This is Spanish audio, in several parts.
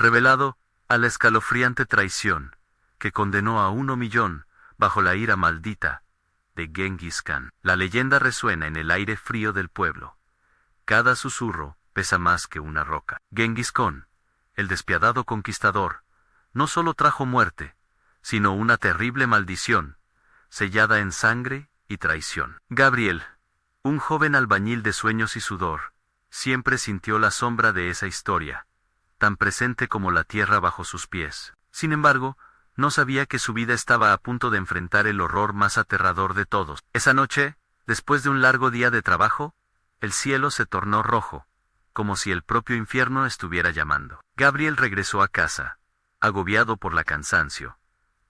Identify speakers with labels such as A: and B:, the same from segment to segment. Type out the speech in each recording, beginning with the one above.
A: revelado a la escalofriante traición que condenó a 1.000.000 bajo la ira maldita de Genghis Khan. La leyenda resuena en el aire frío del pueblo. Cada susurro pesa más que una roca. Genghis Khan, el despiadado conquistador, no solo trajo muerte, sino una terrible maldición, sellada en sangre y traición. Gabriel, un joven albañil de sueños y sudor, siempre sintió la sombra de esa historia, tan presente como la tierra bajo sus pies. Sin embargo, no sabía que su vida estaba a punto de enfrentar el horror más aterrador de todos. Esa noche, después de un largo día de trabajo, el cielo se tornó rojo, como si el propio infierno estuviera llamando. Gabriel regresó a casa, agobiado por la cansancio,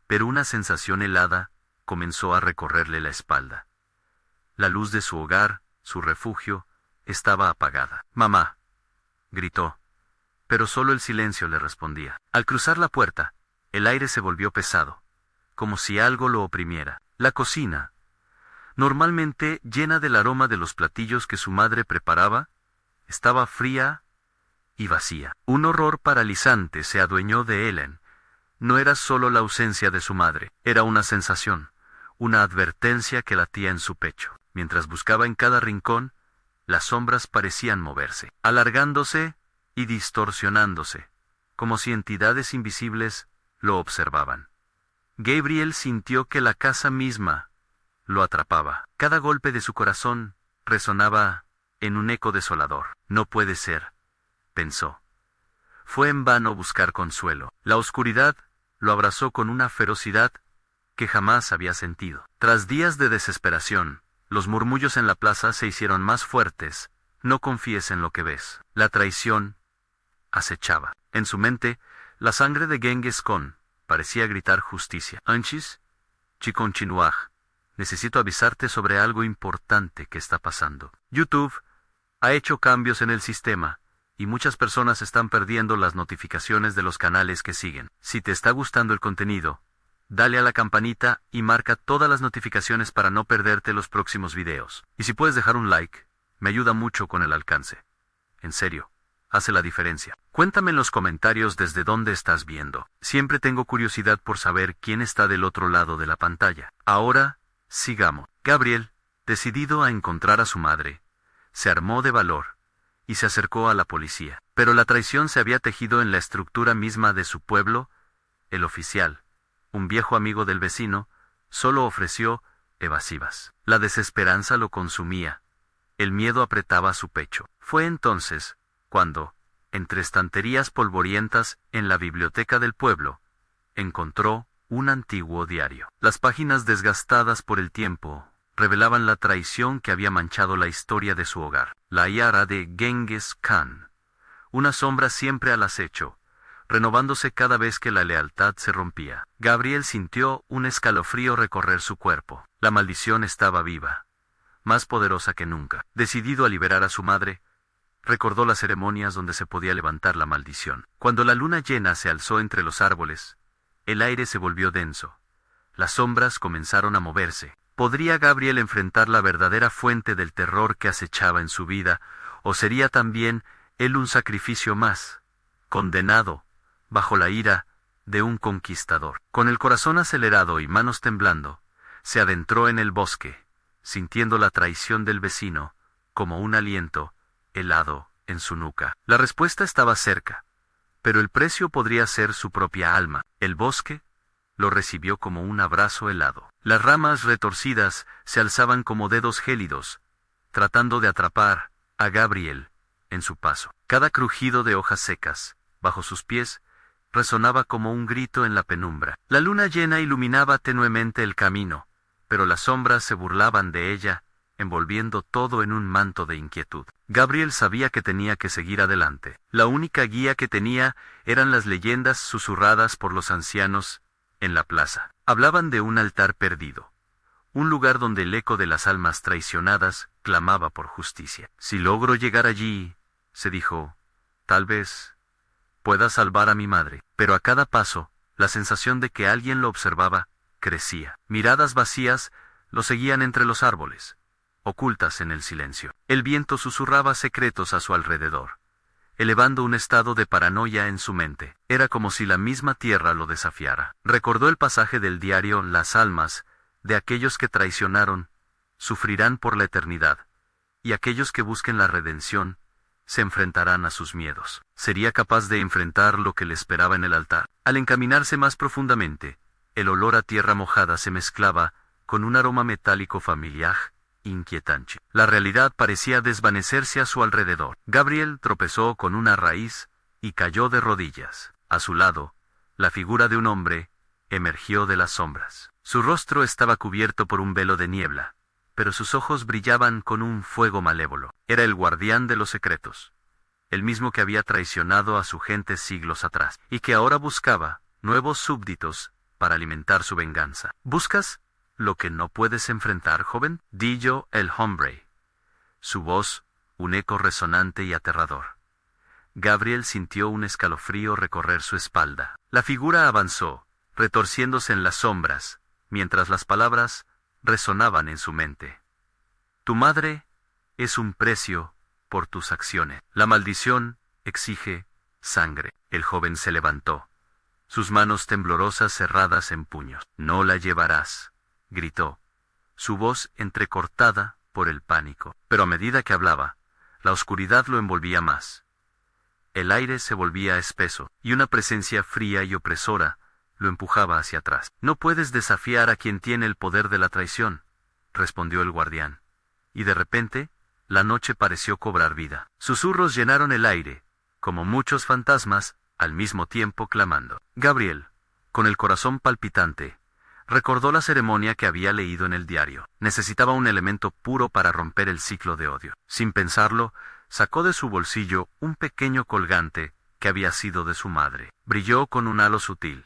A: pero una sensación helada comenzó a recorrerle la espalda. La luz de su hogar, su refugio, estaba apagada. «Mamá», gritó, pero solo el silencio le respondía. Al cruzar la puerta, el aire se volvió pesado, como si algo lo oprimiera. La cocina, normalmente llena del aroma de los platillos que su madre preparaba, estaba fría y vacía. Un horror paralizante se adueñó de Ellen. No era solo la ausencia de su madre, era una sensación, una advertencia que latía en su pecho. Mientras buscaba en cada rincón, las sombras parecían moverse, alargándose y distorsionándose, como si entidades invisibles lo observaban. Gabriel sintió que la casa misma lo atrapaba. Cada golpe de su corazón resonaba en un eco desolador. «No puede ser», pensó. Fue en vano buscar consuelo. La oscuridad lo abrazó con una ferocidad que jamás había sentido. Tras días de desesperación, los murmullos en la plaza se hicieron más fuertes. «No confíes en lo que ves». La traición acechaba. En su mente, la sangre de Genghis Khan parecía gritar justicia. «Anchis, Chiconchinuaj, necesito avisarte sobre algo importante que está pasando. YouTube ha hecho cambios en el sistema, y muchas personas están perdiendo las notificaciones de los canales que siguen. Si te está gustando el contenido, dale a la campanita y marca todas las notificaciones para no perderte los próximos videos. Y si puedes dejar un like, me ayuda mucho con el alcance. En serio, hace la diferencia. Cuéntame en los comentarios desde dónde estás viendo. Siempre tengo curiosidad por saber quién está del otro lado de la pantalla. Ahora, sigamos. Gabriel, decidido a encontrar a su madre, se armó de valor y se acercó a la policía. Pero la traición se había tejido en la estructura misma de su pueblo. El oficial, un viejo amigo del vecino, solo ofreció evasivas. La desesperanza lo consumía. El miedo apretaba su pecho. Fue entonces cuando, entre estanterías polvorientas en la biblioteca del pueblo, encontró un antiguo diario. Las páginas desgastadas por el tiempo revelaban la traición que había manchado la historia de su hogar. La ira de Genghis Khan, una sombra siempre al acecho, renovándose cada vez que la lealtad se rompía. Gabriel sintió un escalofrío recorrer su cuerpo. La maldición estaba viva, más poderosa que nunca. Decidido a liberar a su madre, recordó las ceremonias donde se podía levantar la maldición. Cuando la luna llena se alzó entre los árboles, el aire se volvió denso. Las sombras comenzaron a moverse. ¿Podría Gabriel enfrentar la verdadera fuente del terror que acechaba en su vida, o sería también él un sacrificio más, condenado, bajo la ira de un conquistador? Con el corazón acelerado y manos temblando, se adentró en el bosque, sintiendo la traición del vecino, como un aliento helado en su nuca. La respuesta estaba cerca, pero el precio podría ser su propia alma. El bosque lo recibió como un abrazo helado. Las ramas retorcidas se alzaban como dedos gélidos, tratando de atrapar a Gabriel en su paso. Cada crujido de hojas secas, bajo sus pies, resonaba como un grito en la penumbra. La luna llena iluminaba tenuemente el camino, pero las sombras se burlaban de ella, envolviendo todo en un manto de inquietud. Gabriel sabía que tenía que seguir adelante. La única guía que tenía eran las leyendas susurradas por los ancianos en la plaza. Hablaban de un altar perdido, un lugar donde el eco de las almas traicionadas clamaba por justicia. Si logro llegar allí, se dijo, tal vez pueda salvar a mi madre. Pero a cada paso, la sensación de que alguien lo observaba crecía. Miradas vacías lo seguían entre los árboles, ocultas en el silencio. El viento susurraba secretos a su alrededor. elevando un estado de paranoia en su mente. Era como si la misma tierra lo desafiara. Recordó el pasaje del diario Las almas de aquellos que traicionaron sufrirán por la eternidad, y aquellos que busquen la redención se enfrentarán a sus miedos. Sería capaz de enfrentar lo que le esperaba en el altar. Al encaminarse más profundamente, el olor a tierra mojada se mezclaba con un aroma metálico familiar, inquietante. La realidad parecía desvanecerse a su alrededor. Gabriel tropezó con una raíz y cayó de rodillas. A su lado, la figura de un hombre emergió de las sombras. Su rostro estaba cubierto por un velo de niebla, pero sus ojos brillaban con un fuego malévolo. Era el guardián de los secretos, el mismo que había traicionado a su gente siglos atrás, y que ahora buscaba nuevos súbditos para alimentar su venganza. ¿Buscas lo que no puedes enfrentar, joven? Dijo el hombre. Su voz, un eco resonante y aterrador. Gabriel sintió un escalofrío recorrer su espalda. La figura avanzó, retorciéndose en las sombras, mientras las palabras resonaban en su mente. Tu madre es un precio por tus acciones. La maldición exige sangre. El joven se levantó, sus manos temblorosas cerradas en puños. No la llevarás, gritó, su voz entrecortada por el pánico. Pero a medida que hablaba, la oscuridad lo envolvía más. El aire se volvía espeso, y una presencia fría y opresora lo empujaba hacia atrás. No puedes desafiar a quien tiene el poder de la traición, respondió el guardián. Y de repente, la noche pareció cobrar vida. Susurros llenaron el aire, como muchos fantasmas, al mismo tiempo clamando. Gabriel, con el corazón palpitante, recordó la ceremonia que había leído en el diario. Necesitaba un elemento puro para romper el ciclo de odio. Sin pensarlo, sacó de su bolsillo un pequeño colgante que había sido de su madre. Brilló con un halo sutil,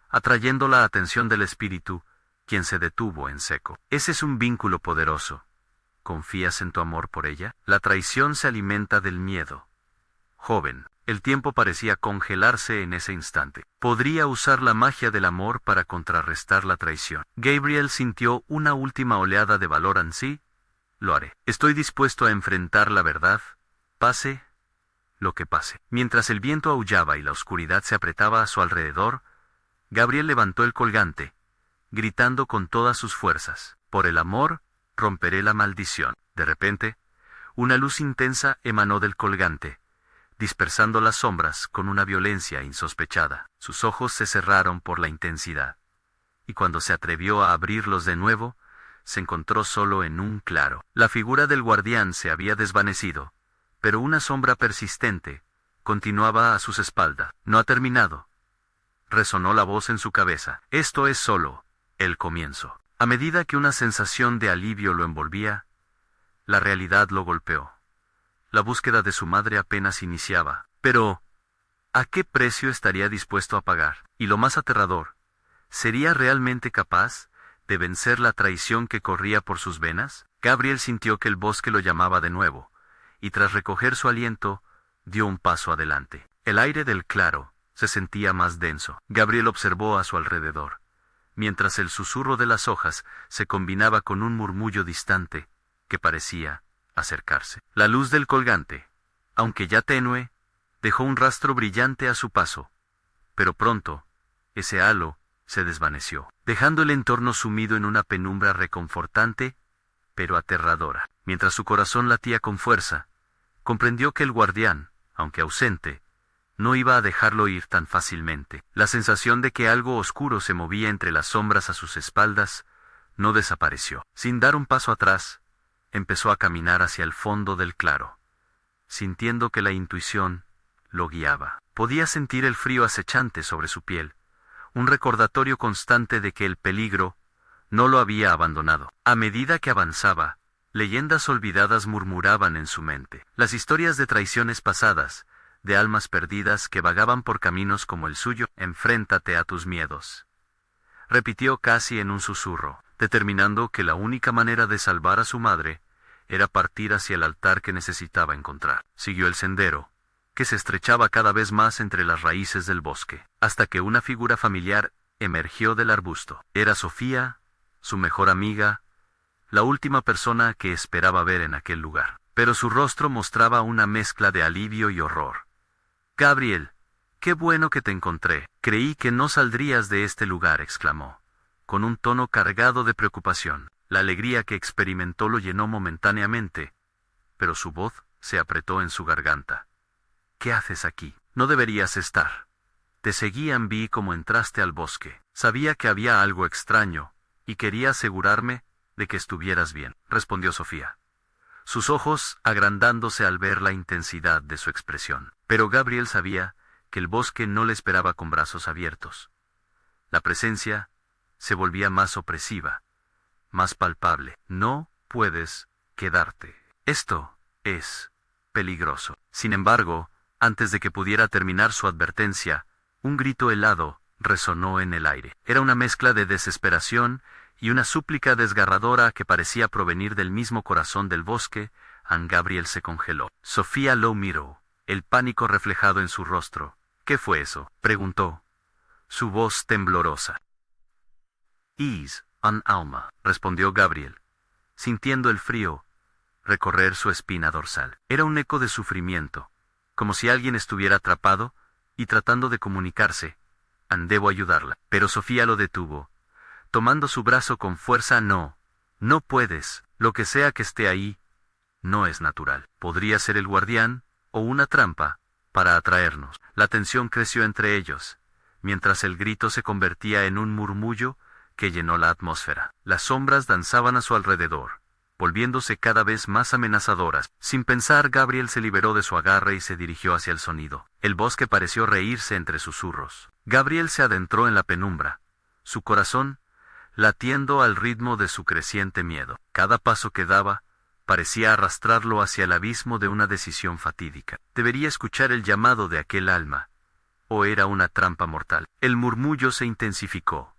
A: atrayendo la atención del espíritu, quien se detuvo en seco. Ese es un vínculo poderoso. ¿Confías en tu amor por ella? La traición se alimenta del miedo. Joven, el tiempo parecía congelarse en ese instante. Podría usar la magia del amor para contrarrestar la traición. Gabriel sintió una última oleada de valor en sí. Lo haré. Estoy dispuesto a enfrentar la verdad, pase lo que pase. Mientras el viento aullaba y la oscuridad se apretaba a su alrededor, Gabriel levantó el colgante, gritando con todas sus fuerzas: por el amor, romperé la maldición. De repente, una luz intensa emanó del colgante, dispersando las sombras con una violencia insospechada. Sus ojos se cerraron por la intensidad, y cuando se atrevió a abrirlos de nuevo, se encontró solo en un claro. La figura del guardián se había desvanecido, pero una sombra persistente continuaba a sus espaldas. No ha terminado, resonó la voz en su cabeza. Esto es solo el comienzo. A medida que una sensación de alivio lo envolvía, la realidad lo golpeó. La búsqueda de su madre apenas iniciaba. Pero, ¿a qué precio estaría dispuesto a pagar? Y lo más aterrador, ¿sería realmente capaz de vencer la traición que corría por sus venas? Gabriel sintió que el bosque lo llamaba de nuevo, y tras recoger su aliento, dio un paso adelante. El aire del claro se sentía más denso. Gabriel observó a su alrededor, mientras el susurro de las hojas se combinaba con un murmullo distante que parecía acercarse. La luz del colgante, aunque ya tenue, dejó un rastro brillante a su paso, pero pronto, ese halo se desvaneció, dejando el entorno sumido en una penumbra reconfortante, pero aterradora. Mientras su corazón latía con fuerza, comprendió que el guardián, aunque ausente, no iba a dejarlo ir tan fácilmente. La sensación de que algo oscuro se movía entre las sombras a sus espaldas no desapareció. Sin dar un paso atrás, empezó a caminar hacia el fondo del claro, sintiendo que la intuición lo guiaba. Podía sentir el frío acechante sobre su piel, un recordatorio constante de que el peligro no lo había abandonado. A medida que avanzaba, leyendas olvidadas murmuraban en su mente. Las historias de traiciones pasadas, de almas perdidas que vagaban por caminos como el suyo. Enfréntate a tus miedos, repitió casi en un susurro, determinando que la única manera de salvar a su madre era partir hacia el altar que necesitaba encontrar. Siguió el sendero, que se estrechaba cada vez más entre las raíces del bosque, hasta que una figura familiar emergió del arbusto. Era Sofía, su mejor amiga, la última persona que esperaba ver en aquel lugar. Pero su rostro mostraba una mezcla de alivio y horror. Gabriel, qué bueno que te encontré. Creí que no saldrías de este lugar, exclamó, con un tono cargado de preocupación. La alegría que experimentó lo llenó momentáneamente, pero su voz se apretó en su garganta. ¿Qué haces aquí? No deberías estar. Te seguían, vi cómo entraste al bosque. Sabía que había algo extraño, y quería asegurarme de que estuvieras bien, respondió Sofía, sus ojos agrandándose al ver la intensidad de su expresión. Pero Gabriel sabía que el bosque no le esperaba con brazos abiertos. La presencia se volvía más opresiva, más palpable. No puedes quedarte. Esto es peligroso. Sin embargo, antes de que pudiera terminar su advertencia, un grito helado resonó en el aire. Era una mezcla de desesperación y una súplica desgarradora que parecía provenir del mismo corazón del bosque. Gabriel se congeló. Sofía lo miró, el pánico reflejado en su rostro. ¿Qué fue eso?, preguntó, su voz temblorosa. Es un alma, respondió Gabriel, sintiendo el frío recorrer su espina dorsal. Era un eco de sufrimiento, como si alguien estuviera atrapado y tratando de comunicarse. Debo ayudarla. Pero Sofía lo detuvo, tomando su brazo con fuerza. No puedes. Lo que sea que esté ahí no es natural. Podría ser el guardián o una trampa para atraernos. La tensión creció entre ellos, mientras el grito se convertía en un murmullo que llenó la atmósfera. Las sombras danzaban a su alrededor, volviéndose cada vez más amenazadoras. Sin pensar, Gabriel se liberó de su agarre y se dirigió hacia el sonido. El bosque pareció reírse entre susurros. Gabriel se adentró en la penumbra, su corazón latiendo al ritmo de su creciente miedo. Cada paso que daba parecía arrastrarlo hacia el abismo de una decisión fatídica. Debería escuchar el llamado de aquel alma, o era una trampa mortal. El murmullo se intensificó,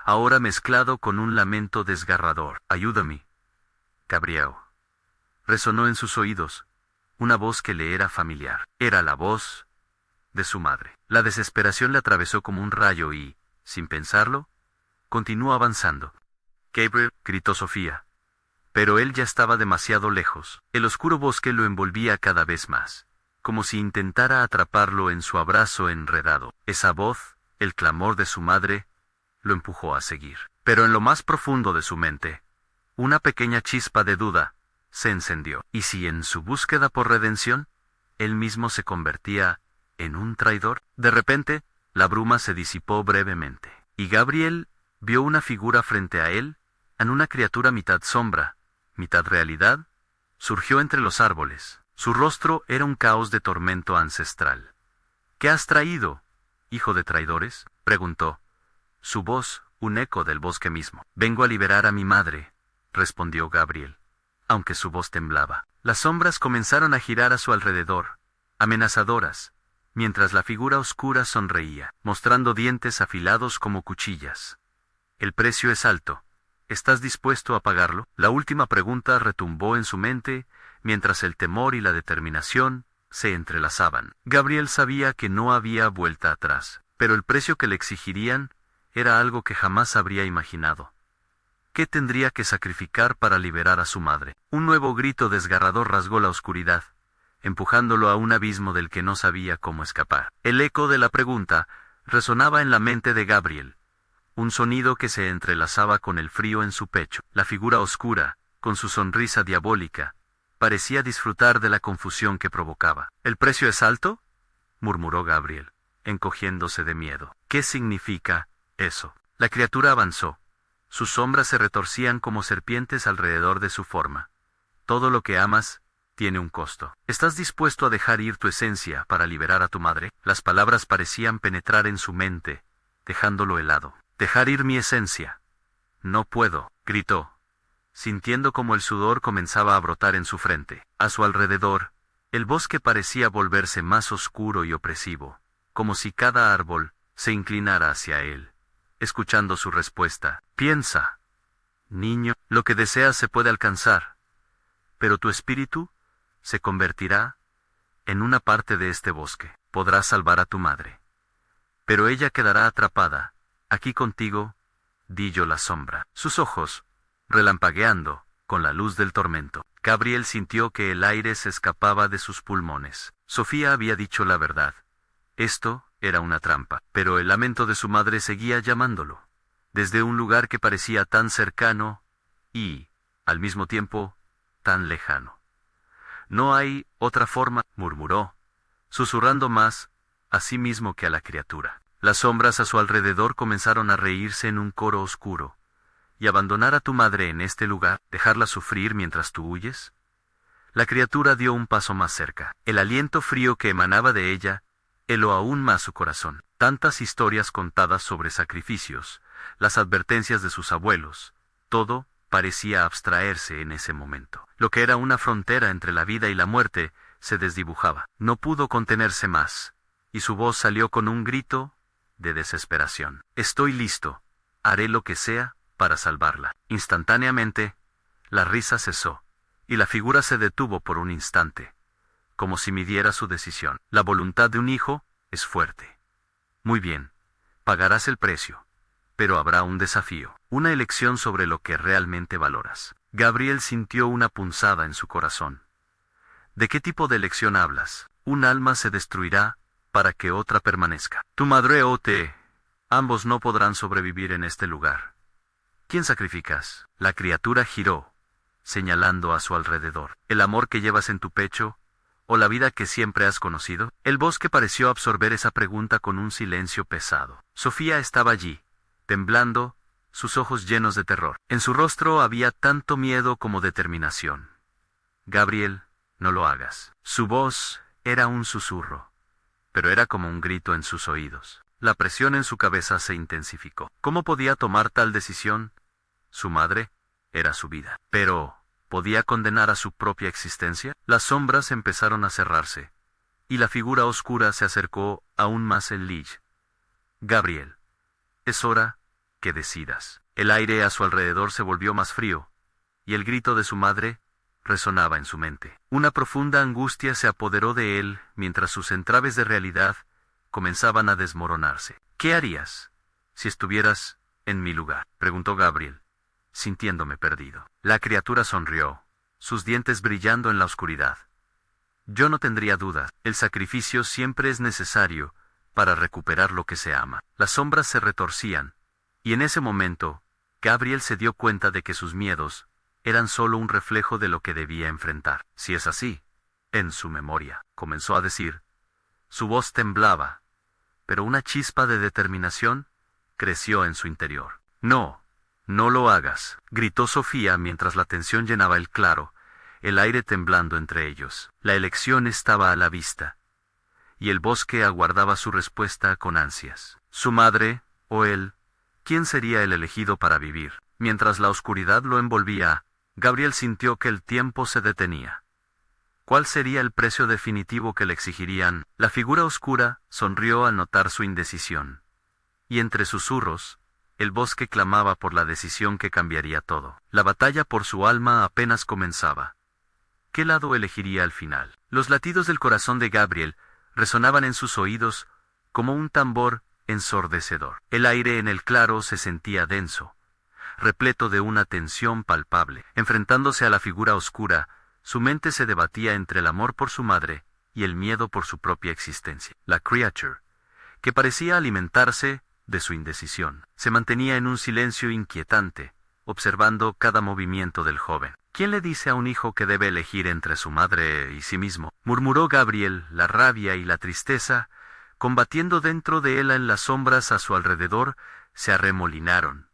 A: ahora mezclado con un lamento desgarrador. Ayúdame, Gabriel. Resonó en sus oídos una voz que le era familiar. Era la voz de su madre. La desesperación le atravesó como un rayo y, sin pensarlo, continuó avanzando. Gabriel, gritó Sofía. Pero él ya estaba demasiado lejos. El oscuro bosque lo envolvía cada vez más, como si intentara atraparlo en su abrazo enredado. Esa voz, el clamor de su madre, lo empujó a seguir. Pero en lo más profundo de su mente, una pequeña chispa de duda se encendió. ¿Y si en su búsqueda por redención, él mismo se convertía en un traidor? De repente, la bruma se disipó brevemente, y Gabriel vio una figura frente a él, en una criatura mitad sombra, mitad realidad. Surgió entre los árboles. Su rostro era un caos de tormento ancestral. ¿Qué has traído, hijo de traidores?, preguntó. Su voz, un eco del bosque mismo. Vengo a liberar a mi madre, respondió Gabriel, aunque su voz temblaba. Las sombras comenzaron a girar a su alrededor, amenazadoras, mientras la figura oscura sonreía, mostrando dientes afilados como cuchillas. El precio es alto. ¿Estás dispuesto a pagarlo? La última pregunta retumbó en su mente, mientras el temor y la determinación se entrelazaban. Gabriel sabía que no había vuelta atrás, pero el precio que le exigirían era algo que jamás habría imaginado. ¿Qué tendría que sacrificar para liberar a su madre? Un nuevo grito desgarrador rasgó la oscuridad, empujándolo a un abismo del que no sabía cómo escapar. El eco de la pregunta resonaba en la mente de Gabriel, un sonido que se entrelazaba con el frío en su pecho. La figura oscura, con su sonrisa diabólica, parecía disfrutar de la confusión que provocaba. ¿El precio es alto?, murmuró Gabriel, encogiéndose de miedo. ¿Qué significa eso? La criatura avanzó. Sus sombras se retorcían como serpientes alrededor de su forma. Todo lo que amas tiene un costo. ¿Estás dispuesto a dejar ir tu esencia para liberar a tu madre? Las palabras parecían penetrar en su mente, dejándolo helado. Dejar ir mi esencia. No puedo, gritó, sintiendo como el sudor comenzaba a brotar en su frente. A su alrededor, el bosque parecía volverse más oscuro y opresivo, como si cada árbol se inclinara hacia él, escuchando su respuesta. Piensa, niño, lo que deseas se puede alcanzar, pero tu espíritu se convertirá en una parte de este bosque. Podrás salvar a tu madre, pero ella quedará atrapada aquí contigo, dijo la sombra. Sus ojos, relampagueando, con la luz del tormento. Gabriel sintió que el aire se escapaba de sus pulmones. Sofía había dicho la verdad. Esto era una trampa, pero el lamento de su madre seguía llamándolo, desde un lugar que parecía tan cercano y, al mismo tiempo, tan lejano. No hay otra forma, murmuró, susurrando más a sí mismo que a la criatura. Las sombras a su alrededor comenzaron a reírse en un coro oscuro. ¿Y abandonar a tu madre en este lugar, dejarla sufrir mientras tú huyes? La criatura dio un paso más cerca. El aliento frío que emanaba de ella heló aún más su corazón. Tantas historias contadas sobre sacrificios, las advertencias de sus abuelos, todo parecía abstraerse en ese momento. Lo que era una frontera entre la vida y la muerte se desdibujaba. No pudo contenerse más, y su voz salió con un grito de desesperación. Estoy listo. Haré lo que sea para salvarla. Instantáneamente, la risa cesó, y la figura se detuvo por un instante, como si midiera su decisión. La voluntad de un hijo es fuerte. Muy bien, pagarás el precio, pero habrá un desafío, una elección sobre lo que realmente valoras. Gabriel sintió una punzada en su corazón. ¿De qué tipo de elección hablas? Un alma se destruirá para que otra permanezca. Tu madre o te... Ambos no podrán sobrevivir en este lugar. ¿Quién sacrificas? La criatura giró, señalando a su alrededor. ¿El amor que llevas en tu pecho, o la vida que siempre has conocido? El bosque pareció absorber esa pregunta con un silencio pesado. Sofía estaba allí, temblando, sus ojos llenos de terror. En su rostro había tanto miedo como determinación. Gabriel, no lo hagas. Su voz era un susurro, pero era como un grito en sus oídos. La presión en su cabeza se intensificó. ¿Cómo podía tomar tal decisión? Su madre era su vida. Pero, ¿podía condenar a su propia existencia? Las sombras empezaron a cerrarse, y la figura oscura se acercó aún más en Lige. Gabriel, es hora que decidas. El aire a su alrededor se volvió más frío, y el grito de su madre resonaba en su mente. Una profunda angustia se apoderó de él mientras sus entraves de realidad comenzaban a desmoronarse. ¿Qué harías si estuvieras en mi lugar?, preguntó Gabriel, sintiéndome perdido. La criatura sonrió, sus dientes brillando en la oscuridad. Yo no tendría dudas, el sacrificio siempre es necesario para recuperar lo que se ama. Las sombras se retorcían, y en ese momento, Gabriel se dio cuenta de que sus miedos eran solo un reflejo de lo que debía enfrentar. Si es así, en su memoria, comenzó a decir. Su voz temblaba, pero una chispa de determinación creció en su interior. No, no lo hagas, gritó Sofía mientras la tensión llenaba el claro, el aire temblando entre ellos. La elección estaba a la vista, y el bosque aguardaba su respuesta con ansias. Su madre, o él, ¿quién sería el elegido para vivir? Mientras la oscuridad lo envolvía, Gabriel sintió que el tiempo se detenía. ¿Cuál sería el precio definitivo que le exigirían? La figura oscura sonrió al notar su indecisión. Y entre susurros, el bosque clamaba por la decisión que cambiaría todo. La batalla por su alma apenas comenzaba. ¿Qué lado elegiría al final? Los latidos del corazón de Gabriel resonaban en sus oídos como un tambor ensordecedor. El aire en el claro se sentía denso, repleto de una tensión palpable. Enfrentándose a la figura oscura, su mente se debatía entre el amor por su madre y el miedo por su propia existencia. La creature, que parecía alimentarse de su indecisión, se mantenía en un silencio inquietante, observando cada movimiento del joven. ¿Quién le dice a un hijo que debe elegir entre su madre y sí mismo?, murmuró Gabriel, la rabia y la tristeza, combatiendo dentro de él en las sombras a su alrededor, se arremolinaron,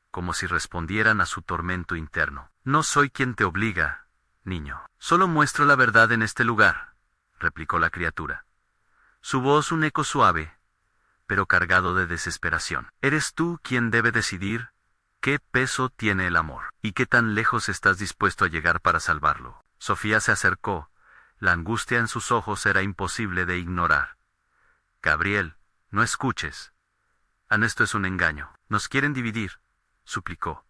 A: como si respondieran a su tormento interno. No soy quien te obliga, niño. Solo muestro la verdad en este lugar, replicó la criatura. Su voz un eco suave, pero cargado de desesperación. Eres tú quien debe decidir qué peso tiene el amor, y qué tan lejos estás dispuesto a llegar para salvarlo. Sofía se acercó, la angustia en sus ojos era imposible de ignorar. Gabriel, no escuches. Esto es un engaño. Nos quieren dividir, suplicó,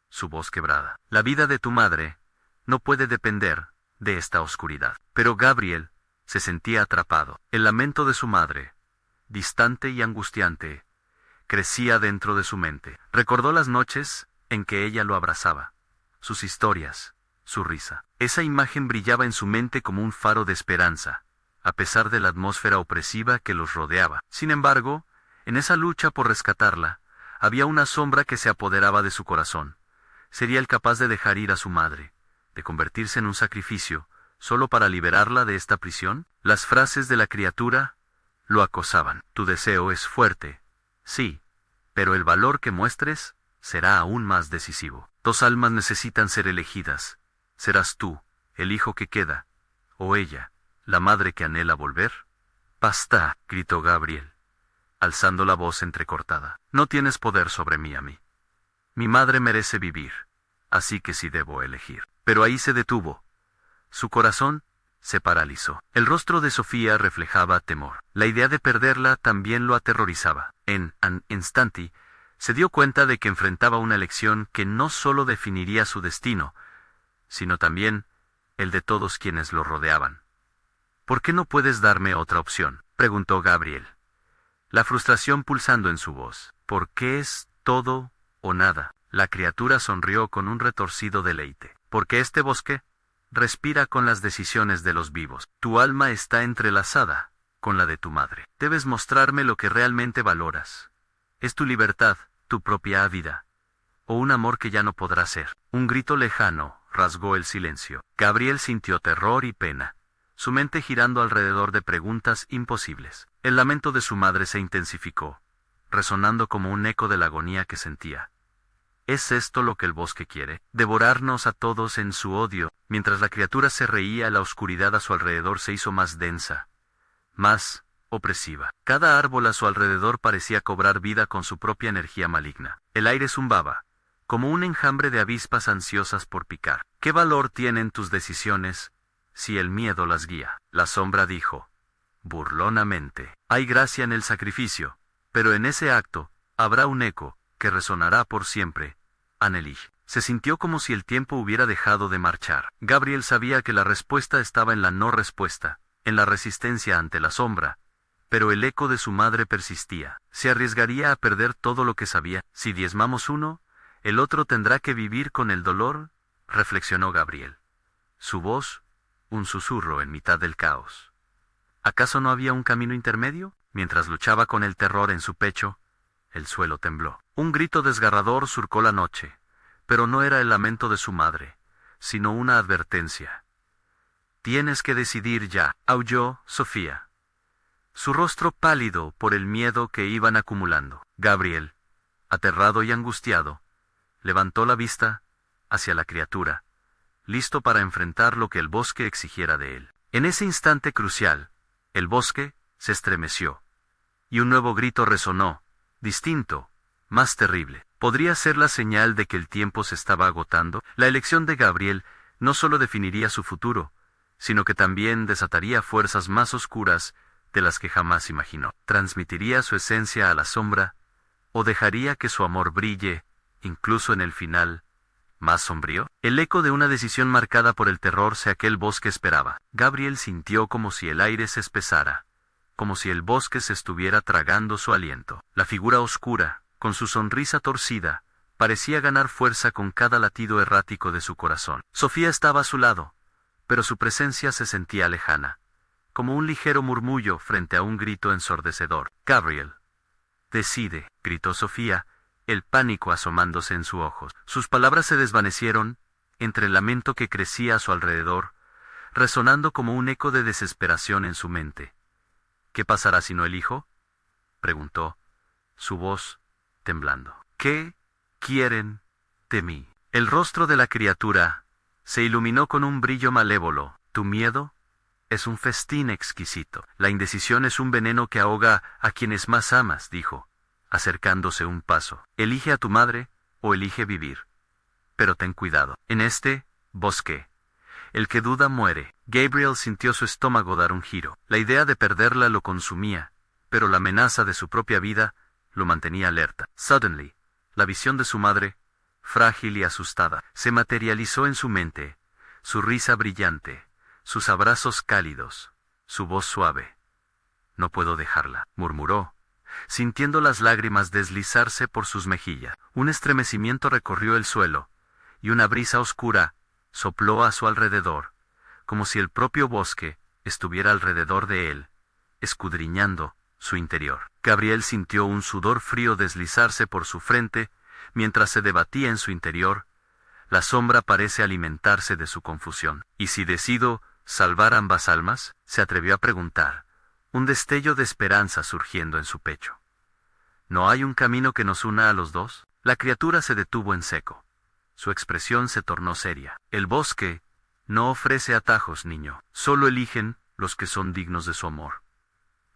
A: su voz quebrada. La vida de tu madre no puede depender de esta oscuridad. Pero Gabriel se sentía atrapado. El lamento de su madre, distante y angustiante, crecía dentro de su mente. Recordó las noches en que ella lo abrazaba, sus historias, su risa. Esa imagen brillaba en su mente como un faro de esperanza, a pesar de la atmósfera opresiva que los rodeaba. Sin embargo, en esa lucha por rescatarla, había una sombra que se apoderaba de su corazón. ¿Sería él capaz de dejar ir a su madre, de convertirse en un sacrificio, solo para liberarla de esta prisión? Las frases de la criatura lo acosaban. Tu deseo es fuerte, sí, pero el valor que muestres será aún más decisivo. Dos almas necesitan ser elegidas. ¿Serás tú, el hijo que queda, o ella, la madre que anhela volver? Basta, gritó Gabriel, alzando la voz entrecortada. No tienes poder sobre mí a mí. Mi madre merece vivir, así que sí debo elegir. Pero ahí se detuvo. Su corazón se paralizó. El rostro de Sofía reflejaba temor. La idea de perderla también lo aterrorizaba. En un instante, se dio cuenta de que enfrentaba una elección que no solo definiría su destino, sino también el de todos quienes lo rodeaban. ¿Por qué no puedes darme otra opción?, preguntó Gabriel, la frustración pulsando en su voz. ¿Por qué es todo o nada? La criatura sonrió con un retorcido deleite. Porque este bosque respira con las decisiones de los vivos. Tu alma está entrelazada con la de tu madre. Debes mostrarme lo que realmente valoras. ¿Es tu libertad, tu propia vida, o un amor que ya no podrá ser? Un grito lejano rasgó el silencio. Gabriel sintió terror y pena, su mente girando alrededor de preguntas imposibles. El lamento de su madre se intensificó, resonando como un eco de la agonía que sentía. ¿Es esto lo que el bosque quiere? ¿Devorarnos a todos en su odio? Mientras la criatura se reía, la oscuridad a su alrededor se hizo más densa, más opresiva. Cada árbol a su alrededor parecía cobrar vida con su propia energía maligna. El aire zumbaba, como un enjambre de avispas ansiosas por picar. ¿Qué valor tienen tus decisiones si el miedo las guía? La sombra dijo, burlonamente. Hay gracia en el sacrificio, pero en ese acto habrá un eco que resonará por siempre. Annelies. Se sintió como si el tiempo hubiera dejado de marchar. Gabriel sabía que la respuesta estaba en la no respuesta, en la resistencia ante la sombra, pero el eco de su madre persistía. ¿Se arriesgaría a perder todo lo que sabía? Si diezmamos uno, el otro tendrá que vivir con el dolor, reflexionó Gabriel. Su voz, un susurro en mitad del caos. ¿Acaso no había un camino intermedio? Mientras luchaba con el terror en su pecho, el suelo tembló. Un grito desgarrador surcó la noche, pero no era el lamento de su madre, sino una advertencia. Tienes que decidir ya, aulló Sofía, su rostro pálido por el miedo que iban acumulando. Gabriel, aterrado y angustiado, levantó la vista hacia la criatura, listo para enfrentar lo que el bosque exigiera de él. En ese instante crucial, el bosque se estremeció, y un nuevo grito resonó, distinto, más terrible. ¿Podría ser la señal de que el tiempo se estaba agotando? La elección de Gabriel no solo definiría su futuro, sino que también desataría fuerzas más oscuras de las que jamás imaginó. ¿Transmitiría su esencia a la sombra, o dejaría que su amor brille, incluso en el final más sombrío? El eco de una decisión marcada por el terror que aquel bosque esperaba. Gabriel sintió como si el aire se espesara, como si el bosque se estuviera tragando su aliento. La figura oscura, con su sonrisa torcida, parecía ganar fuerza con cada latido errático de su corazón. Sofía estaba a su lado, pero su presencia se sentía lejana, como un ligero murmullo frente a un grito ensordecedor. Gabriel, decide, gritó Sofía, el pánico asomándose en sus ojos. Sus palabras se desvanecieron entre el lamento que crecía a su alrededor, resonando como un eco de desesperación en su mente. ¿Qué pasará si no elijo?, preguntó, su voz temblando. ¿Qué quieren de mí? El rostro de la criatura se iluminó con un brillo malévolo. ¿Tu miedo? Es un festín exquisito. La indecisión es un veneno que ahoga a quienes más amas, dijo, acercándose un paso. Elige a tu madre, o elige vivir. Pero ten cuidado. En este bosque, el que duda muere. Gabriel sintió su estómago dar un giro. La idea de perderla lo consumía, pero la amenaza de su propia vida lo mantenía alerta. Suddenly, la visión de su madre, frágil y asustada, se materializó en su mente, su risa brillante, sus abrazos cálidos, su voz suave. No puedo dejarla, murmuró, sintiendo las lágrimas deslizarse por sus mejillas. Un estremecimiento recorrió el suelo, y una brisa oscura sopló a su alrededor, como si el propio bosque estuviera alrededor de él, escudriñando su interior. Gabriel sintió un sudor frío deslizarse por su frente mientras se debatía en su interior. La sombra parece alimentarse de su confusión. ¿Y si decido salvar ambas almas?, se atrevió a preguntar, un destello de esperanza surgiendo en su pecho. ¿No hay un camino que nos una a los dos? La criatura se detuvo en seco. Su expresión se tornó seria. El bosque no ofrece atajos, niño. Solo eligen los que son dignos de su amor.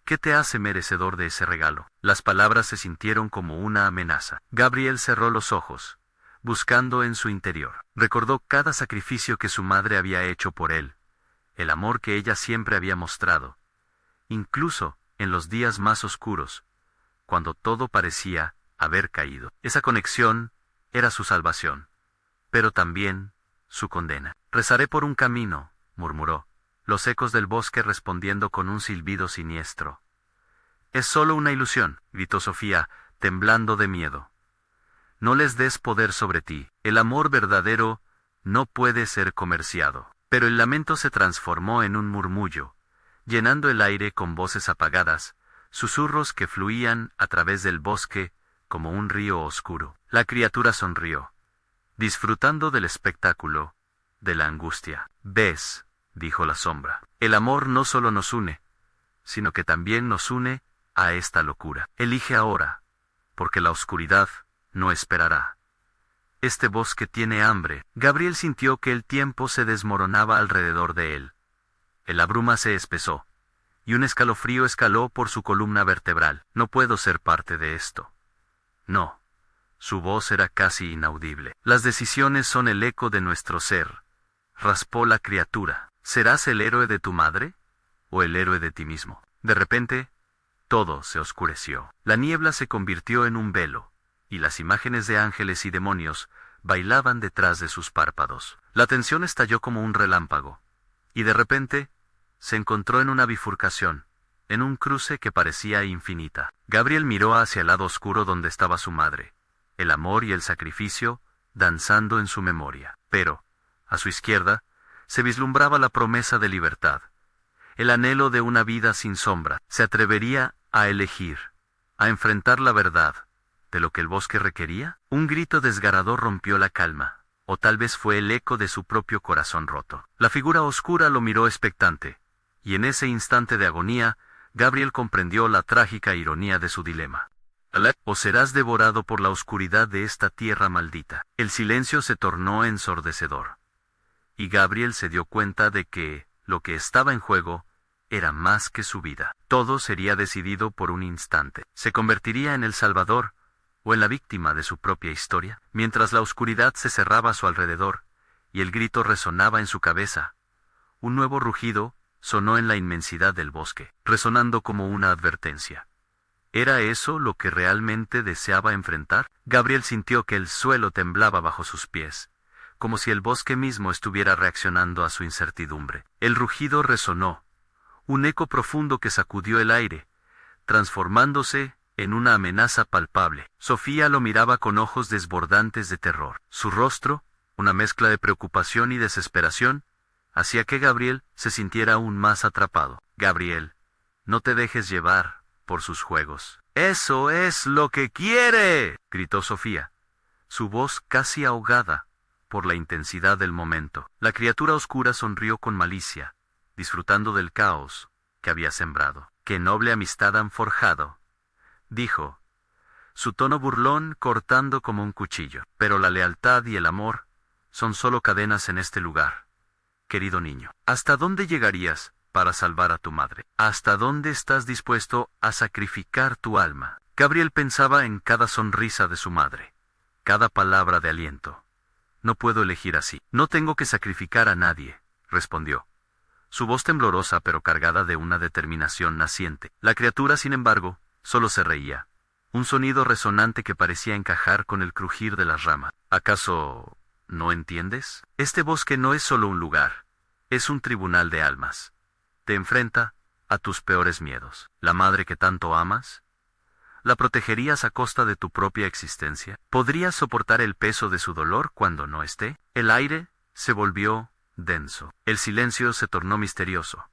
A: ¿Qué te hace merecedor de ese regalo? Las palabras se sintieron como una amenaza. Gabriel cerró los ojos, buscando en su interior. Recordó cada sacrificio que su madre había hecho por él, el amor que ella siempre había mostrado, incluso en los días más oscuros, cuando todo parecía haber caído. Esa conexión era su salvación, pero también su condena. Rezaré por un camino, murmuró, los ecos del bosque respondiendo con un silbido siniestro. Es solo una ilusión, gritó Sofía, temblando de miedo. No les des poder sobre ti. El amor verdadero no puede ser comerciado. Pero el lamento se transformó en un murmullo, llenando el aire con voces apagadas, susurros que fluían a través del bosque como un río oscuro. La criatura sonrió, disfrutando del espectáculo, de la angustia. «¿Ves?», dijo la sombra. «El amor no solo nos une, sino que también nos une a esta locura. Elige ahora, porque la oscuridad no esperará. Este bosque tiene hambre». Gabriel sintió que el tiempo se desmoronaba alrededor de él. La bruma se espesó, y un escalofrío escaló por su columna vertebral. «No puedo ser parte de esto». «No». Su voz era casi inaudible. «Las decisiones son el eco de nuestro ser», raspó la criatura. «¿Serás el héroe de tu madre? ¿O el héroe de ti mismo?». De repente, todo se oscureció. La niebla se convirtió en un velo, y las imágenes de ángeles y demonios bailaban detrás de sus párpados. La tensión estalló como un relámpago, y de repente se encontró en una bifurcación, en un cruce que parecía infinita. Gabriel miró hacia el lado oscuro donde estaba su madre, el amor y el sacrificio danzando en su memoria. Pero, a su izquierda, se vislumbraba la promesa de libertad, el anhelo de una vida sin sombra. ¿Se atrevería a elegir, a enfrentar la verdad de lo que el bosque requería? Un grito desgarrador rompió la calma, o tal vez fue el eco de su propio corazón roto. La figura oscura lo miró expectante, y en ese instante de agonía, Gabriel comprendió la trágica ironía de su dilema. «O serás devorado por la oscuridad de esta tierra maldita». El silencio se tornó ensordecedor, y Gabriel se dio cuenta de que lo que estaba en juego era más que su vida. Todo sería decidido por un instante. ¿Se convertiría en el salvador o en la víctima de su propia historia? Mientras la oscuridad se cerraba a su alrededor y el grito resonaba en su cabeza, un nuevo rugido sonó en la inmensidad del bosque, resonando como una advertencia. ¿Era eso lo que realmente deseaba enfrentar? Gabriel sintió que el suelo temblaba bajo sus pies, como si el bosque mismo estuviera reaccionando a su incertidumbre. El rugido resonó, un eco profundo que sacudió el aire, transformándose en una amenaza palpable. Sofía lo miraba con ojos desbordantes de terror. Su rostro, una mezcla de preocupación y desesperación, hacía que Gabriel se sintiera aún más atrapado. «Gabriel, no te dejes llevar por sus juegos». «¡Eso es lo que quiere!», gritó Sofía, su voz casi ahogada por la intensidad del momento. La criatura oscura sonrió con malicia, disfrutando del caos que había sembrado. «¡Qué noble amistad han forjado!», dijo, su tono burlón cortando como un cuchillo. «Pero la lealtad y el amor son solo cadenas en este lugar, querido niño. ¿Hasta dónde llegarías para salvar a tu madre? ¿Hasta dónde estás dispuesto a sacrificar tu alma?». Gabriel pensaba en cada sonrisa de su madre, cada palabra de aliento. «No puedo elegir así». «No tengo que sacrificar a nadie», respondió, su voz temblorosa pero cargada de una determinación naciente. La criatura, sin embargo, solo se reía, un sonido resonante que parecía encajar con el crujir de las ramas. «¿Acaso no entiendes? Este bosque no es solo un lugar, es un tribunal de almas. Te enfrenta a tus peores miedos. La madre que tanto amas, ¿la protegerías a costa de tu propia existencia? ¿Podrías soportar el peso de su dolor cuando no esté?». El aire se volvió denso. El silencio se tornó misterioso.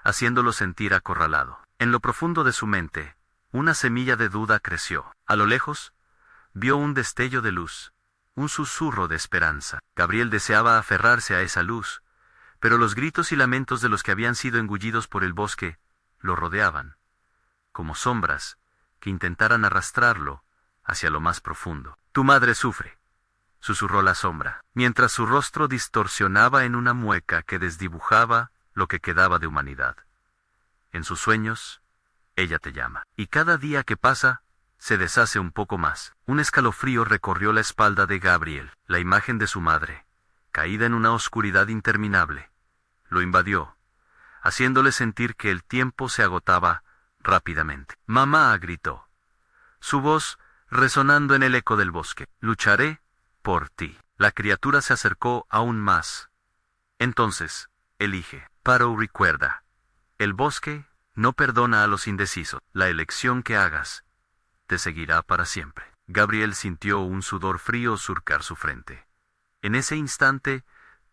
A: haciéndolo sentir acorralado. En lo profundo de su mente, una semilla de duda creció. A lo lejos, vio un destello de luz, un susurro de esperanza. Gabriel deseaba aferrarse a esa luz, pero los gritos y lamentos de los que habían sido engullidos por el bosque lo rodeaban, como sombras que intentaran arrastrarlo hacia lo más profundo. Tu madre sufre, susurró la sombra, mientras su rostro distorsionaba en una mueca que desdibujaba lo que quedaba de humanidad. En sus sueños, ella te llama, y cada día que pasa, se deshace un poco más. Un escalofrío recorrió la espalda de Gabriel. La imagen de su madre, caída en una oscuridad interminable, lo invadió, haciéndole sentir que el tiempo se agotaba rápidamente. Mamá, gritó, su voz resonando en el eco del bosque. Lucharé por ti. La criatura se acercó aún más. Entonces, elige. Paro recuerda. El bosque no perdona a los indecisos. La elección que hagas te seguirá para siempre. Gabriel sintió un sudor frío surcar su frente. En ese instante,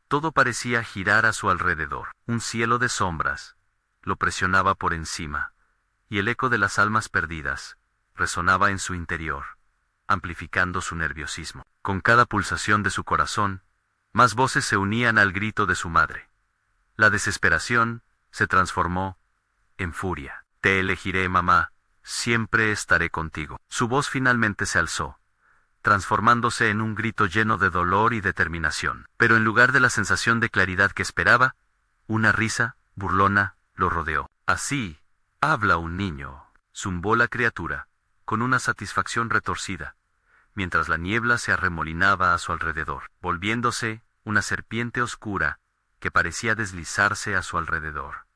A: todo parecía girar a su alrededor. Un cielo de sombras lo presionaba por encima, y el eco de las almas perdidas resonaba en su interior, amplificando su nerviosismo. Con cada pulsación de su corazón, más voces se unían al grito de su madre. La desesperación se transformó en furia. Te elegiré, mamá, siempre estaré contigo. Su voz finalmente se alzó, transformándose en un grito lleno de dolor y determinación. Pero en lugar de la sensación de claridad que esperaba, una risa burlona lo rodeó. Así habla un niño, zumbó la criatura, con una satisfacción retorcida, mientras la niebla se arremolinaba a su alrededor, volviéndose una serpiente oscura que parecía deslizarse a su alrededor.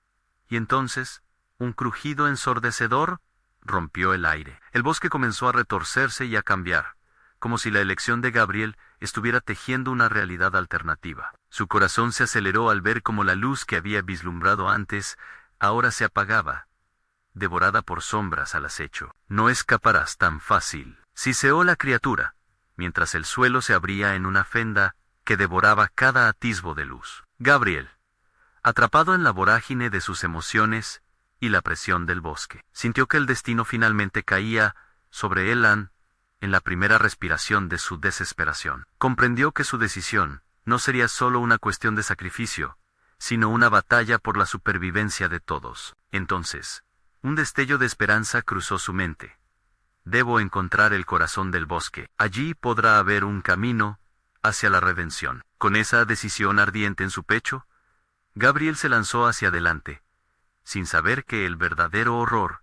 A: Y entonces, un crujido ensordecedor rompió el aire. El bosque comenzó a retorcerse y a cambiar, como si la elección de Gabriel estuviera tejiendo una realidad alternativa. Su corazón se aceleró al ver cómo la luz que había vislumbrado antes ahora se apagaba, devorada por sombras al acecho. No escaparás tan fácil, siseó la criatura, mientras el suelo se abría en una fenda que devoraba cada atisbo de luz. Gabriel, atrapado en la vorágine de sus emociones y la presión del bosque, sintió que el destino finalmente caía sobre él en la primera respiración de su desesperación. Comprendió que su decisión no sería solo una cuestión de sacrificio, sino una batalla por la supervivencia de todos. Entonces, un destello de esperanza cruzó su mente. Debo encontrar el corazón del bosque. Allí podrá haber un camino hacia la redención. Con esa decisión ardiente en su pecho, Gabriel se lanzó hacia adelante, sin saber que el verdadero horror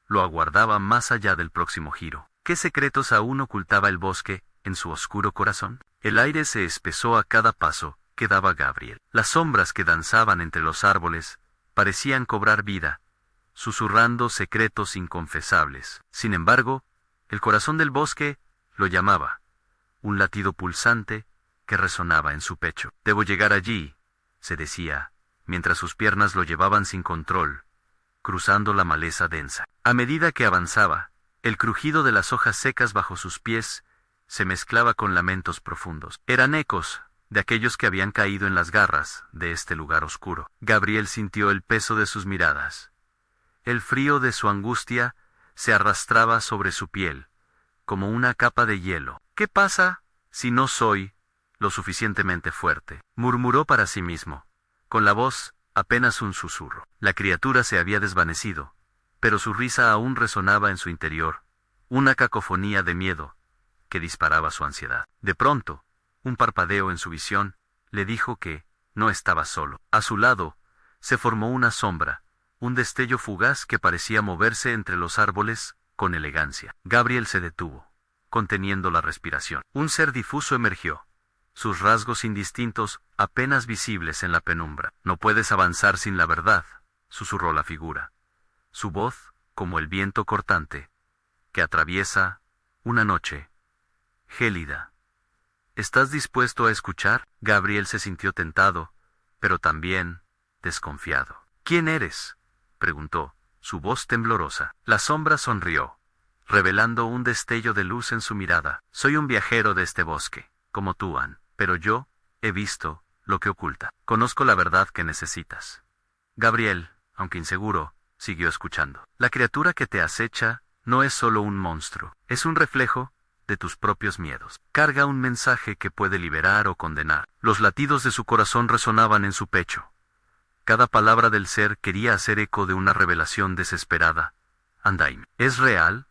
A: lo aguardaba más allá del próximo giro. ¿Qué secretos aún ocultaba el bosque en su oscuro corazón? El aire se espesó a cada paso que daba Gabriel. Las sombras que danzaban entre los árboles parecían cobrar vida, susurrando secretos inconfesables. Sin embargo, el corazón del bosque lo llamaba, un latido pulsante que resonaba en su pecho. Debo llegar allí, se decía, mientras sus piernas lo llevaban sin control, cruzando la maleza densa. A medida que avanzaba, el crujido de las hojas secas bajo sus pies se mezclaba con lamentos profundos. Eran ecos de aquellos que habían caído en las garras de este lugar oscuro. Gabriel sintió el peso de sus miradas. El frío de su angustia se arrastraba sobre su piel, como una capa de hielo. ¿Qué pasa si no soy lo suficientemente fuerte?, murmuró para sí mismo, con la voz apenas un susurro. La criatura se había desvanecido, pero su risa aún resonaba en su interior, una cacofonía de miedo que disparaba su ansiedad. De pronto, un parpadeo en su visión le dijo que no estaba solo. A su lado se formó una sombra, un destello fugaz que parecía moverse entre los árboles con elegancia. Gabriel se detuvo, conteniendo la respiración. Un ser difuso emergió, sus rasgos indistintos apenas visibles en la penumbra. No puedes avanzar sin la verdad, susurró la figura. Su voz, como el viento cortante, que atraviesa una noche gélida. ¿Estás dispuesto a escuchar? Gabriel se sintió tentado, pero también desconfiado. ¿Quién eres?, preguntó, su voz temblorosa. La sombra sonrió, revelando un destello de luz en su mirada. Soy un viajero de este bosque, como tú, Ann, pero yo he visto lo que oculta. Conozco la verdad que necesitas. Gabriel, aunque inseguro, siguió escuchando. La criatura que te acecha no es solo un monstruo, es un reflejo de tus propios miedos. Carga un mensaje que puede liberar o condenar. Los latidos de su corazón resonaban en su pecho. Cada palabra del ser quería hacer eco de una revelación desesperada. Andaime, ¿es real?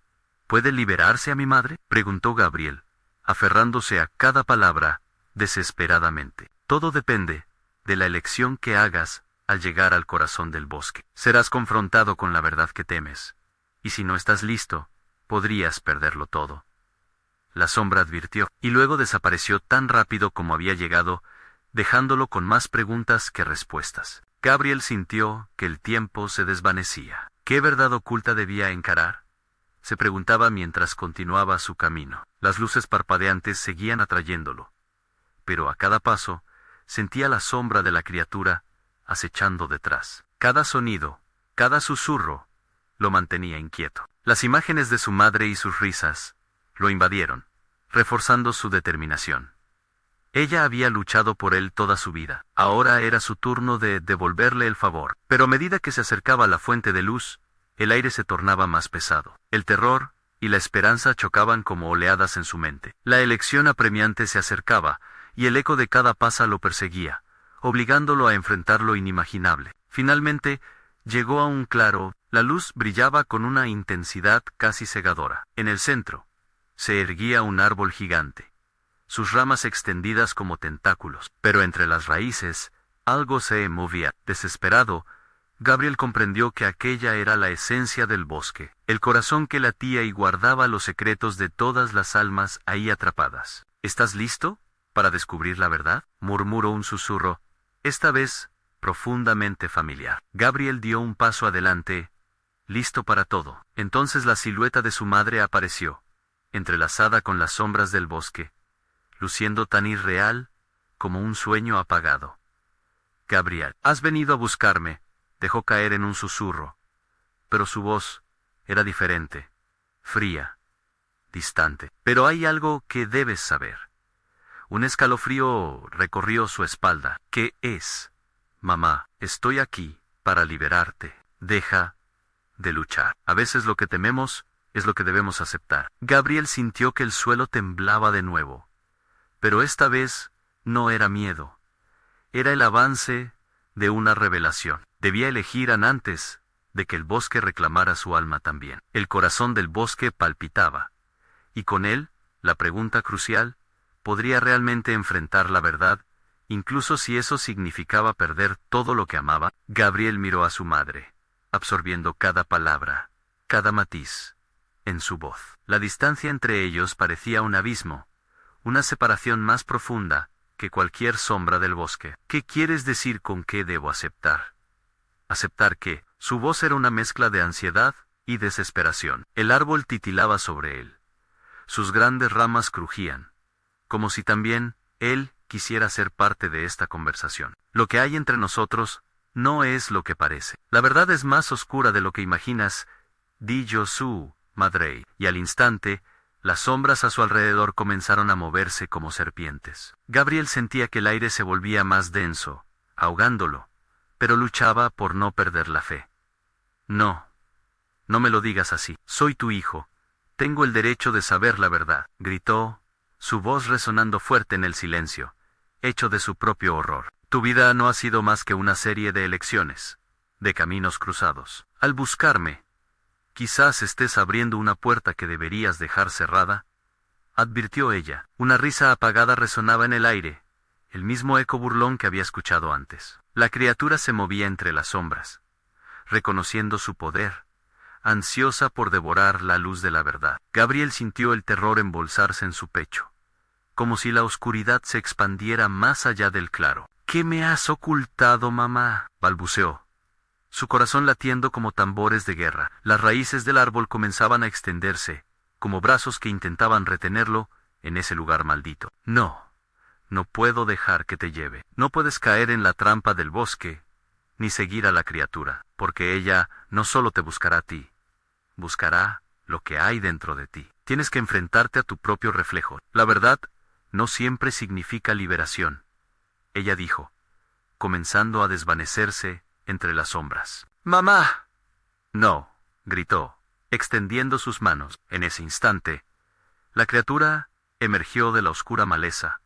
A: ¿Puede liberarse a mi madre? Preguntó Gabriel, aferrándose a cada palabra desesperadamente. Todo depende de la elección que hagas al llegar al corazón del bosque. Serás confrontado con la verdad que temes, y si no estás listo, podrías perderlo todo. La sombra advirtió, y luego desapareció tan rápido como había llegado, dejándolo con más preguntas que respuestas. Gabriel sintió que el tiempo se desvanecía. ¿Qué verdad oculta debía encarar? Se preguntaba mientras continuaba su camino. Las luces parpadeantes seguían atrayéndolo, pero a cada paso sentía la sombra de la criatura acechando detrás. Cada sonido, cada susurro, lo mantenía inquieto. Las imágenes de su madre y sus risas lo invadieron, reforzando su determinación. Ella había luchado por él toda su vida. Ahora era su turno de devolverle el favor. Pero a medida que se acercaba a la fuente de luz, el aire se tornaba más pesado. El terror y la esperanza chocaban como oleadas en su mente. La elección apremiante se acercaba, y el eco de cada paso lo perseguía, obligándolo a enfrentar lo inimaginable. Finalmente, llegó a un claro. La luz brillaba con una intensidad casi cegadora. En el centro se erguía un árbol gigante, sus ramas extendidas como tentáculos, pero entre las raíces algo se movía. Desesperado, Gabriel comprendió que aquella era la esencia del bosque, el corazón que latía y guardaba los secretos de todas las almas ahí atrapadas. ¿Estás listo para descubrir la verdad?, murmuró un susurro, esta vez profundamente familiar. Gabriel dio un paso adelante, listo para todo. Entonces la silueta de su madre apareció, entrelazada con las sombras del bosque, luciendo tan irreal como un sueño apagado. Gabriel, has venido a buscarme, dejó caer en un susurro, pero su voz era diferente, fría, distante. Pero hay algo que debes saber. Un escalofrío recorrió su espalda. ¿Qué es? Mamá, estoy aquí para liberarte. Deja de luchar. A veces lo que tememos es lo que debemos aceptar. Gabriel sintió que el suelo temblaba de nuevo. Pero esta vez no era miedo. Era el avance de una revelación. Debía elegir antes de que el bosque reclamara su alma también. El corazón del bosque palpitaba. Y con él, la pregunta crucial, ¿podría realmente enfrentar la verdad, incluso si eso significaba perder todo lo que amaba? Gabriel miró a su madre, absorbiendo cada palabra, cada matiz, en su voz. La distancia entre ellos parecía un abismo, una separación más profunda que cualquier sombra del bosque. ¿Qué quieres decir con qué debo aceptar? ¿Aceptar qué? Su voz era una mezcla de ansiedad y desesperación. El árbol titilaba sobre él. Sus grandes ramas crujían, como si también él quisiera ser parte de esta conversación. Lo que hay entre nosotros no es lo que parece. La verdad es más oscura de lo que imaginas, dijo su madre, y al instante, las sombras a su alrededor comenzaron a moverse como serpientes. Gabriel sentía que el aire se volvía más denso, ahogándolo, pero luchaba por no perder la fe. No, no me lo digas así. Soy tu hijo. Tengo el derecho de saber la verdad, gritó, su voz resonando fuerte en el silencio, hecho de su propio horror. Tu vida no ha sido más que una serie de elecciones, de caminos cruzados. Al buscarme, quizás estés abriendo una puerta que deberías dejar cerrada, advirtió ella. Una risa apagada resonaba en el aire, el mismo eco burlón que había escuchado antes. La criatura se movía entre las sombras, reconociendo su poder, ansiosa por devorar la luz de la verdad. Gabriel sintió el terror embolsarse en su pecho, como si la oscuridad se expandiera más allá del claro. ¿Qué me has ocultado, mamá?, balbuceó, su corazón latiendo como tambores de guerra. Las raíces del árbol comenzaban a extenderse, como brazos que intentaban retenerlo en ese lugar maldito. No puedo dejar que te lleve. No puedes caer en la trampa del bosque, ni seguir a la criatura, porque ella no solo te buscará a ti, buscará lo que hay dentro de ti. Tienes que enfrentarte a tu propio reflejo. La verdad no siempre significa liberación, ella dijo, comenzando a desvanecerse entre las sombras. ¡Mamá! No, gritó, extendiendo sus manos. En ese instante, la criatura emergió de la oscura maleza,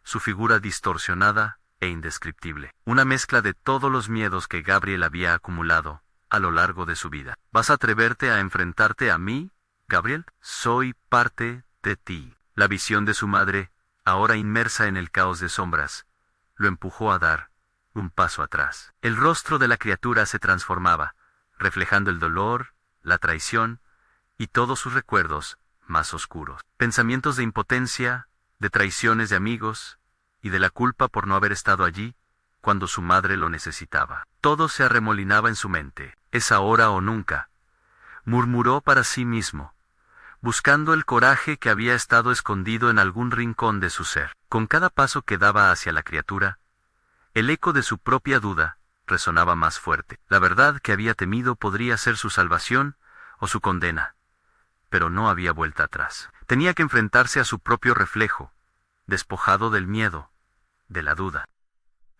A: su figura distorsionada e indescriptible, una mezcla de todos los miedos que Gabriel había acumulado a lo largo de su vida. ¿Vas a atreverte a enfrentarte a mí, Gabriel? Soy parte de ti. La visión de su madre, ahora inmersa en el caos de sombras, lo empujó a dar un paso atrás. El rostro de la criatura se transformaba, reflejando el dolor, la traición y todos sus recuerdos más oscuros. Pensamientos de impotencia, de traiciones de amigos y de la culpa por no haber estado allí cuando su madre lo necesitaba. Todo se arremolinaba en su mente. «Es ahora o nunca», murmuró para sí mismo, buscando el coraje que había estado escondido en algún rincón de su ser. Con cada paso que daba hacia la criatura, el eco de su propia duda resonaba más fuerte. La verdad que había temido podría ser su salvación o su condena, pero no había vuelta atrás. Tenía que enfrentarse a su propio reflejo, despojado del miedo, de la duda.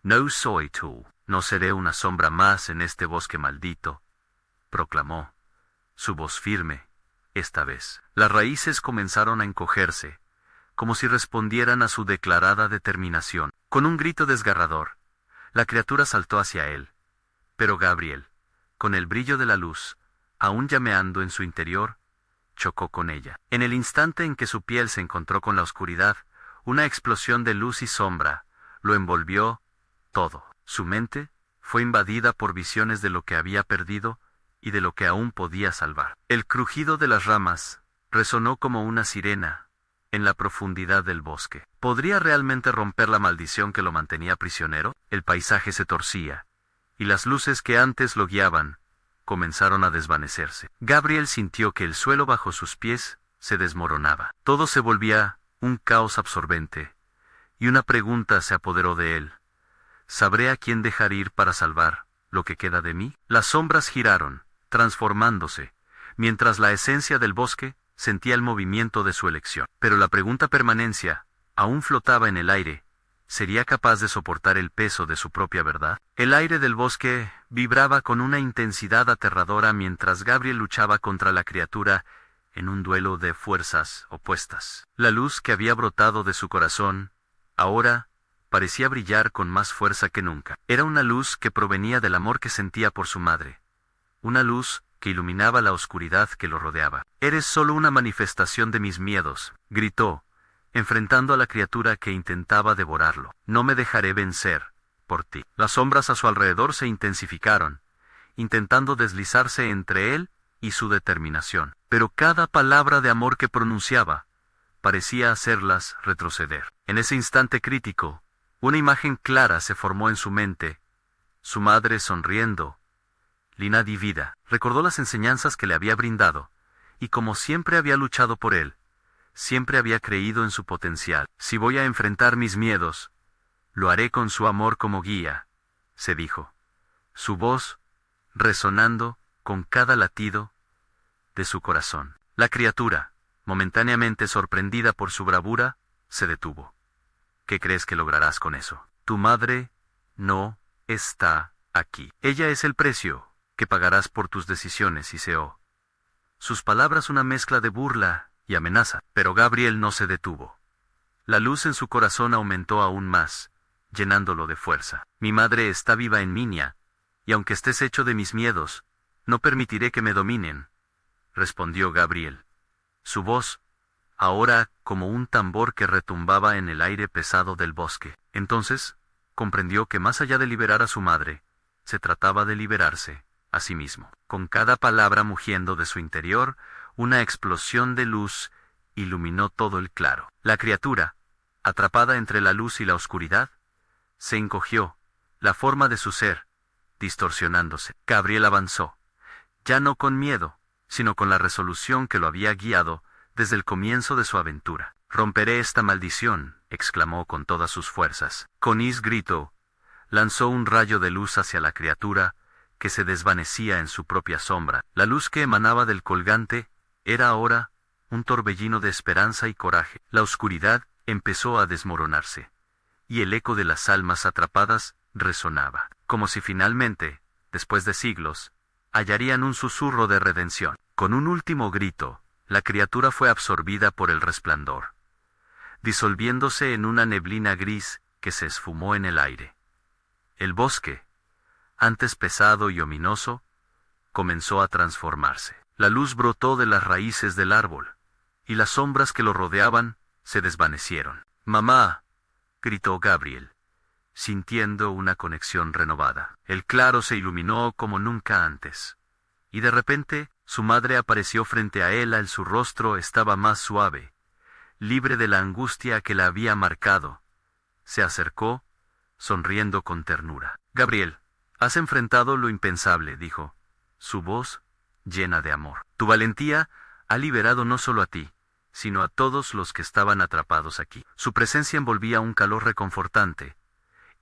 A: «No soy tú, no seré una sombra más en este bosque maldito», proclamó, su voz firme. Esta vez, las raíces comenzaron a encogerse, como si respondieran a su declarada determinación. Con un grito desgarrador, la criatura saltó hacia él, pero Gabriel, con el brillo de la luz, aún llameando en su interior, chocó con ella. En el instante en que su piel se encontró con la oscuridad, una explosión de luz y sombra lo envolvió todo. Su mente fue invadida por visiones de lo que había perdido y de lo que aún podía salvar. El crujido de las ramas resonó como una sirena en la profundidad del bosque. ¿Podría realmente romper la maldición que lo mantenía prisionero? El paisaje se torcía, y las luces que antes lo guiaban comenzaron a desvanecerse. Gabriel sintió que el suelo bajo sus pies se desmoronaba. Todo se volvía un caos absorbente, y una pregunta se apoderó de él. ¿Sabré a quién dejar ir para salvar lo que queda de mí? Las sombras giraron, transformándose, mientras la esencia del bosque sentía el movimiento de su elección. Pero la pregunta permanencia aún flotaba en el aire. ¿Sería capaz de soportar el peso de su propia verdad? El aire del bosque vibraba con una intensidad aterradora mientras Gabriel luchaba contra la criatura en un duelo de fuerzas opuestas. La luz que había brotado de su corazón, ahora, parecía brillar con más fuerza que nunca. Era una luz que provenía del amor que sentía por su madre. Una luz que iluminaba la oscuridad que lo rodeaba. «Eres solo una manifestación de mis miedos», gritó, enfrentando a la criatura que intentaba devorarlo. «No me dejaré vencer por ti». Las sombras a su alrededor se intensificaron, intentando deslizarse entre él y su determinación. Pero cada palabra de amor que pronunciaba parecía hacerlas retroceder. En ese instante crítico, una imagen clara se formó en su mente. Su madre sonriendo, lina divida, recordó las enseñanzas que le había brindado, y como siempre había luchado por él, siempre había creído en su potencial. «Si voy a enfrentar mis miedos, lo haré con su amor como guía», se dijo, su voz resonando con cada latido de su corazón. La criatura, momentáneamente sorprendida por su bravura, se detuvo. «¿Qué crees que lograrás con eso? Tu madre no está aquí. Ella es el precio que pagarás por tus decisiones, Iseo». Sus palabras una mezcla de burla y amenaza, pero Gabriel no se detuvo. La luz en su corazón aumentó aún más, llenándolo de fuerza. «Mi madre está viva en Minia, y aunque estés hecho de mis miedos, no permitiré que me dominen», respondió Gabriel. Su voz, ahora como un tambor que retumbaba en el aire pesado del bosque. Entonces, comprendió que más allá de liberar a su madre, se trataba de liberarse a sí mismo. Con cada palabra mugiendo de su interior, una explosión de luz iluminó todo el claro. La criatura, atrapada entre la luz y la oscuridad, se encogió, la forma de su ser, distorsionándose. Gabriel avanzó, ya no con miedo, sino con la resolución que lo había guiado desde el comienzo de su aventura. «Romperé esta maldición», exclamó con todas sus fuerzas. Con grito, lanzó un rayo de luz hacia la criatura, que se desvanecía en su propia sombra. La luz que emanaba del colgante era ahora un torbellino de esperanza y coraje. La oscuridad empezó a desmoronarse, y el eco de las almas atrapadas resonaba, como si finalmente, después de siglos, hallarían un susurro de redención. Con un último grito, la criatura fue absorbida por el resplandor, disolviéndose en una neblina gris que se esfumó en el aire. El bosque, antes pesado y ominoso, comenzó a transformarse. La luz brotó de las raíces del árbol, y las sombras que lo rodeaban se desvanecieron. «Mamá», gritó Gabriel, sintiendo una conexión renovada. El claro se iluminó como nunca antes, y de repente su madre apareció frente a él. Su rostro estaba más suave, libre de la angustia que la había marcado. Se acercó, sonriendo con ternura. «Gabriel, has enfrentado lo impensable», dijo, su voz llena de amor. «Tu valentía ha liberado no solo a ti, sino a todos los que estaban atrapados aquí». Su presencia envolvía un calor reconfortante,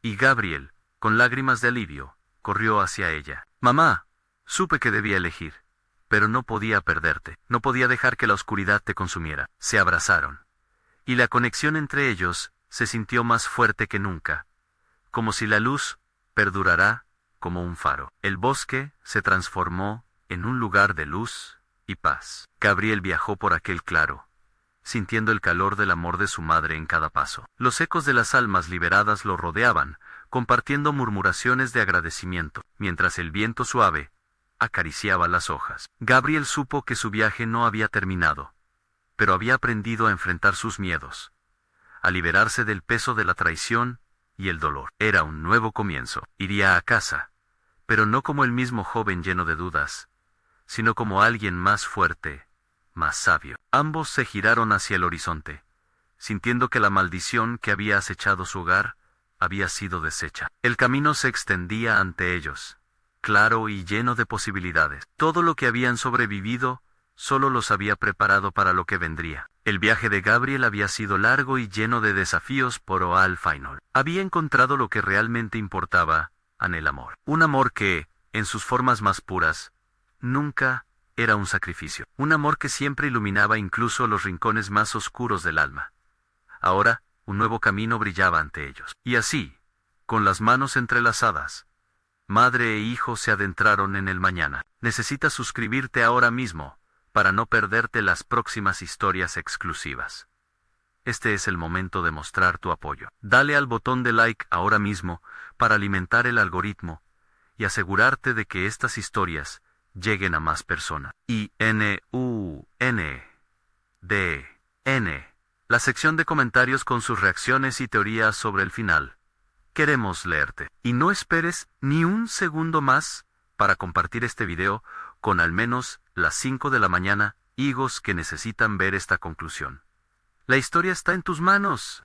A: y Gabriel, con lágrimas de alivio, corrió hacia ella. «Mamá, supe que debía elegir, pero no podía perderte, no podía dejar que la oscuridad te consumiera». Se abrazaron, y la conexión entre ellos se sintió más fuerte que nunca, como si la luz perdurara como un faro. El bosque se transformó en un lugar de luz y paz. Gabriel viajó por aquel claro, sintiendo el calor del amor de su madre en cada paso. Los ecos de las almas liberadas lo rodeaban, compartiendo murmuraciones de agradecimiento, mientras el viento suave acariciaba las hojas. Gabriel supo que su viaje no había terminado, pero había aprendido a enfrentar sus miedos, a liberarse del peso de la traición y el dolor. Era un nuevo comienzo. Iría a casa, pero no como el mismo joven lleno de dudas, sino como alguien más fuerte, más sabio. Ambos se giraron hacia el horizonte, sintiendo que la maldición que había acechado su hogar había sido deshecha. El camino se extendía ante ellos, claro y lleno de posibilidades. Todo lo que habían sobrevivido solo los había preparado para lo que vendría. El viaje de Gabriel había sido largo y lleno de desafíos, pero al final había encontrado lo que realmente importaba, en el amor. Un amor que, en sus formas más puras, nunca era un sacrificio. Un amor que siempre iluminaba incluso los rincones más oscuros del alma. Ahora, un nuevo camino brillaba ante ellos. Y así, con las manos entrelazadas, madre e hijo se adentraron en el mañana. Necesitas suscribirte ahora mismo, para no perderte las próximas historias exclusivas. Este es el momento de mostrar tu apoyo. Dale al botón de like ahora mismo para alimentar el algoritmo y asegurarte de que estas historias lleguen a más personas. INUNDN. La sección de comentarios con sus reacciones y teorías sobre el final. Queremos leerte. Y no esperes ni un segundo más para compartir este video con al menos las 5 de la mañana, higos que necesitan ver esta conclusión. La historia está en tus manos.